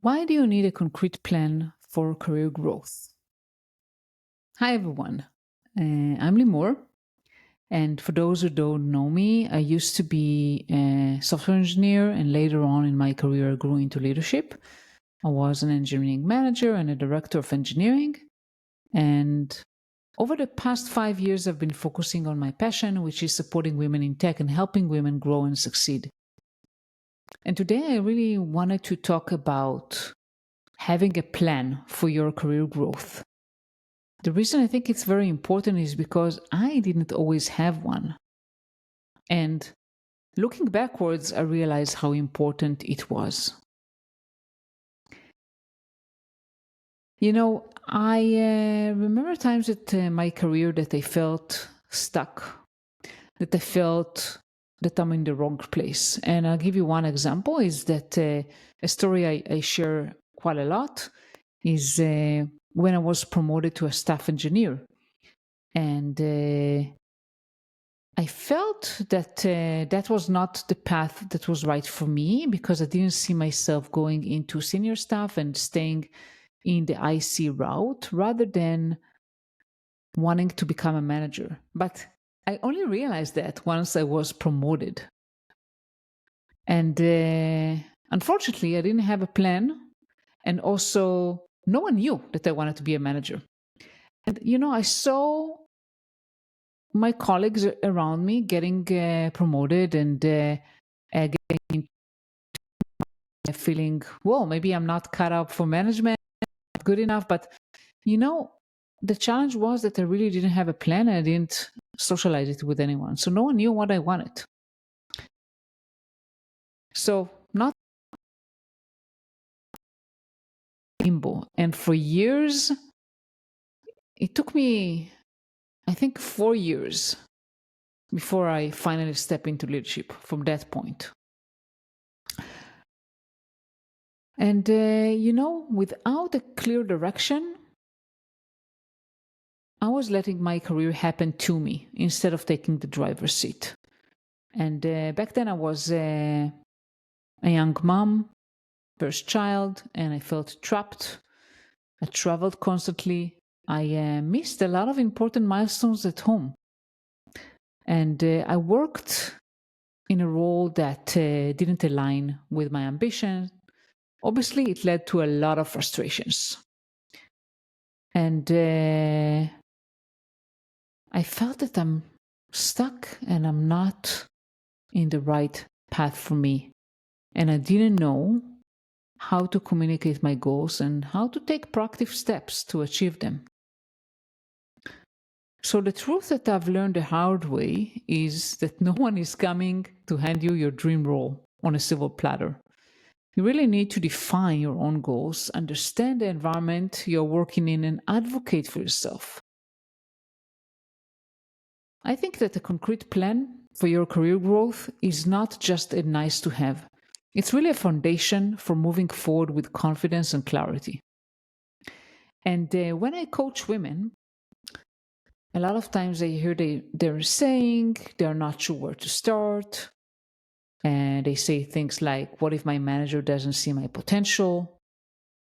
Why do you need a concrete plan for career growth? Hi, everyone. I'm Limor. And for those who don't know me, I used to be a software engineer, and later on in my career, I grew into leadership. I was an engineering manager and a director of engineering. And over the past 5 years, I've been focusing on my passion, which is supporting women in tech and helping women grow and succeed. And today, I really wanted to talk about having a plan for your career growth. The reason I think it's very important is because I didn't always have one. And looking backwards, I realized how important it was. I remember times in my career that I felt stuck, that I felt that I'm in the wrong place. And I'll give you one example is that a story I share quite a lot is when I was promoted to a staff engineer. And I felt that that was not the path that was right for me because I didn't see myself going into senior staff and staying in the IC route rather than wanting to become a manager. But I only realized that once I was promoted. And unfortunately, I didn't have a plan. And also, no one knew that I wanted to be a manager. And, I saw my colleagues around me getting promoted and getting feeling, well, maybe I'm not cut out for management, not good enough. But you know, the challenge was that I really didn't have a plan and I didn't socialize it with anyone. So no one knew what I wanted. So not limbo. And for years, it took me, I think, 4 years before I finally stepped into leadership from that point. And, without a clear direction, I was letting my career happen to me instead of taking the driver's seat. And back then I was a young mom, first child, and I felt trapped. I traveled constantly. I missed a lot of important milestones at home. And I worked in a role that didn't align with my ambition. Obviously, it led to a lot of frustrations. And I felt that I'm stuck and I'm not in the right path for me. And I didn't know how to communicate my goals and how to take proactive steps to achieve them. So, the truth that I've learned the hard way is that no one is coming to hand you your dream role on a silver platter. You really need to define your own goals, understand the environment you're working in, and advocate for yourself. I think that a concrete plan for your career growth is not just a nice to have. It's really a foundation for moving forward with confidence and clarity. And when I coach women, a lot of times I hear they're saying they're not sure where to start. And they say things like, what if my manager doesn't see my potential?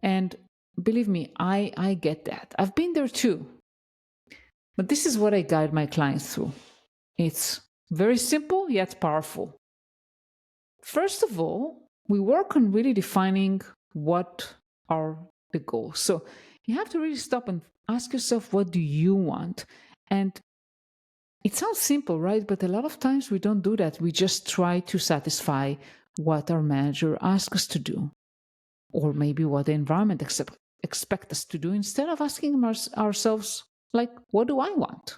And believe me, I get that. I've been there too. But this is what I guide my clients through. It's very simple yet powerful. First of all, we work on really defining what are the goals. So you have to really stop and ask yourself, what do you want? And it sounds simple, right? But a lot of times we don't do that. We just try to satisfy what our manager asks us to do, or maybe what the environment expect us to do, instead of asking ourselves, like, what do I want?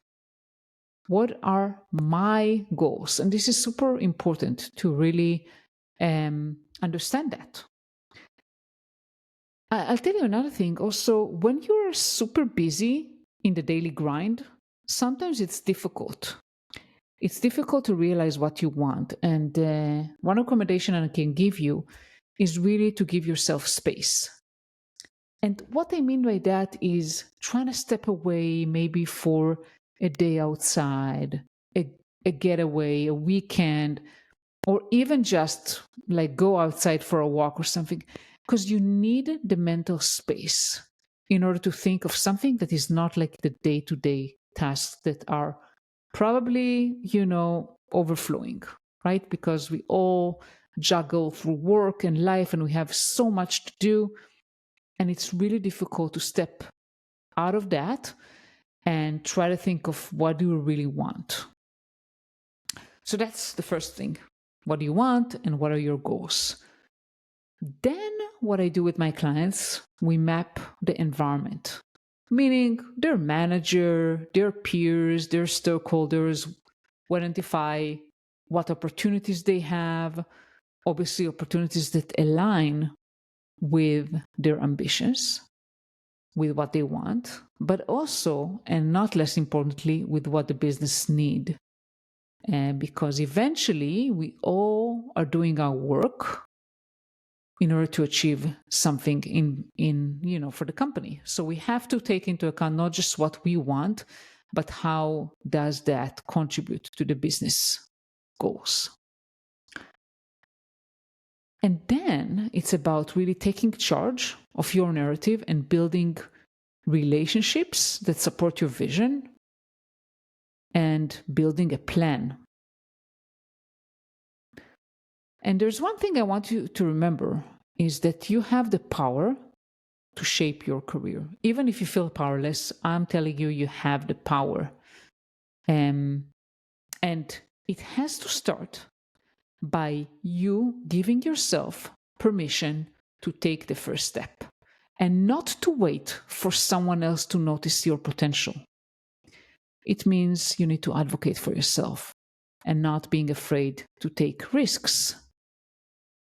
What are my goals? And this is super important to really understand that. I'll tell you another thing also, when you're super busy in the daily grind, sometimes it's difficult. It's difficult to realize what you want. And one recommendation I can give you is really to give yourself space. And what I mean by that is trying to step away maybe for a day outside, a getaway, a weekend, or even just like go outside for a walk or something. because you need the mental space in order to think of something that is not like the day-to-day tasks that are probably, overflowing, right? Because we all juggle through work and life and we have so much to do. And it's really difficult to step out of that and try to think of what do you really want. So that's the first thing. What do you want and what are your goals? Then what I do with my clients, we map the environment, meaning their manager, their peers, their stakeholders. We identify what opportunities they have, obviously opportunities that align with their ambitions, with what they want, but also, and not less importantly, with what the business need. Because eventually we all are doing our work in order to achieve something in for the company. So we have to take into account not just what we want, but how does that contribute to the business goals. And then it's about really taking charge of your narrative and building relationships that support your vision and building a plan. And there's one thing I want you to remember is that you have the power to shape your career. Even if you feel powerless, I'm telling you, you have the power. And it has to start by you giving yourself permission to take the first step and not to wait for someone else to notice your potential. It means you need to advocate for yourself and not being afraid to take risks.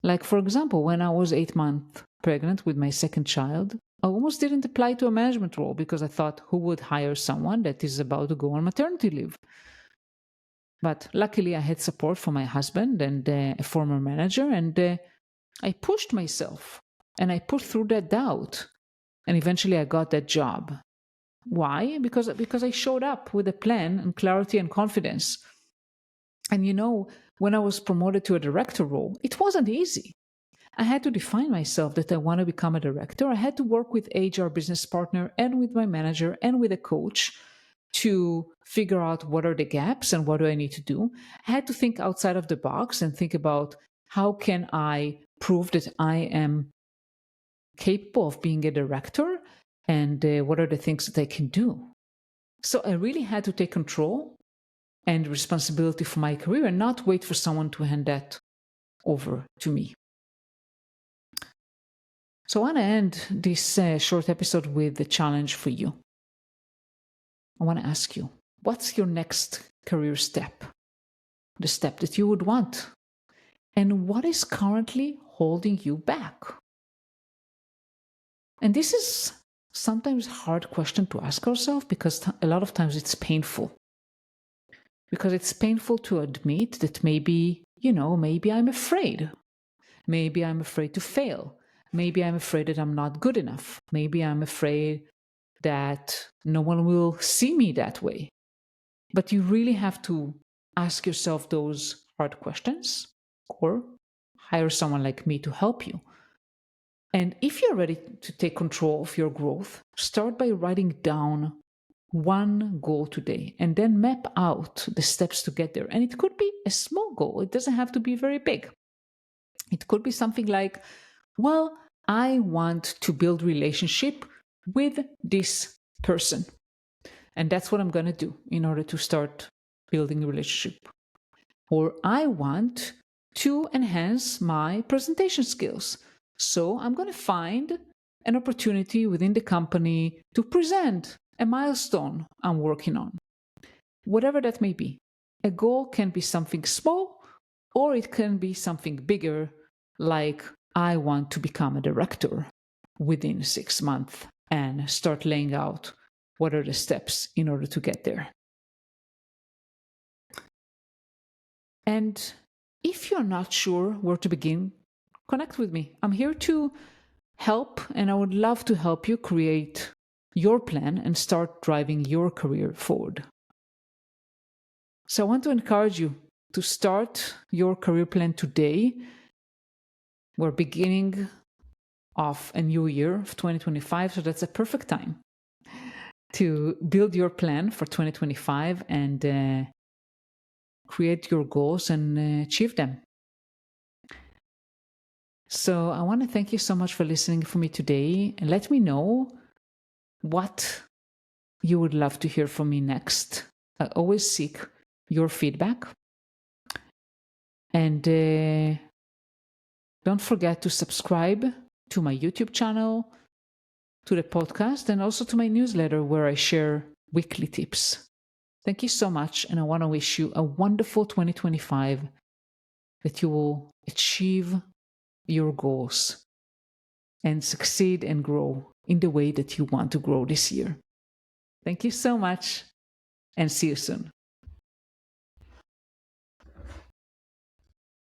Like, for example, when I was 8 months pregnant with my second child, I almost didn't apply to a management role because I thought, who would hire someone that is about to go on maternity leave? But luckily, I had support from my husband and a former manager, and I pushed myself and I pushed through that doubt. And eventually, I got that job. Why? Because I showed up with a plan and clarity and confidence. And when I was promoted to a director role, it wasn't easy. I had to define myself that I want to become a director. I had to work with HR business partner and with my manager and with a coach to figure out what are the gaps and what do I need to do. I had to think outside of the box and think about how can I prove that I am capable of being a director and what are the things that I can do. So I really had to take control and responsibility for my career and not wait for someone to hand that over to me. So I want to end this short episode with a challenge for you. I want to ask you, what's your next career step? The step that you would want? And what is currently holding you back? And this is sometimes a hard question to ask ourselves because a lot of times it's painful. Because it's painful to admit that maybe I'm afraid. Maybe I'm afraid to fail. Maybe I'm afraid that I'm not good enough. Maybe I'm afraid that no one will see me that way. But you really have to ask yourself those hard questions or hire someone like me to help you. And if you're ready to take control of your growth, start by writing down one goal today and then map out the steps to get there. And it could be a small goal. It doesn't have to be very big. It could be something like, well, I want to build relationship with this person. And that's what I'm going to do in order to start building a relationship. Or I want to enhance my presentation skills. So I'm going to find an opportunity within the company to present a milestone I'm working on. Whatever that may be. A goal can be something small or it can be something bigger, like I want to become a director within 6 months and start laying out what are the steps in order to get there. And if you're not sure where to begin, connect with me. I'm here to help, and I would love to help you create your plan and start driving your career forward. So I want to encourage you to start your career plan today. We're beginning of a new year of 2025. So that's a perfect time to build your plan for 2025 and create your goals and achieve them. So I want to thank you so much for listening for me today, and let me know what you would love to hear from me next. I always seek your feedback. And don't forget to subscribe to my YouTube channel, to the podcast, and also to my newsletter where I share weekly tips. Thank you so much, and I want to wish you a wonderful 2025, that you will achieve your goals and succeed and grow in the way that you want to grow this year. Thank you so much, and see you soon.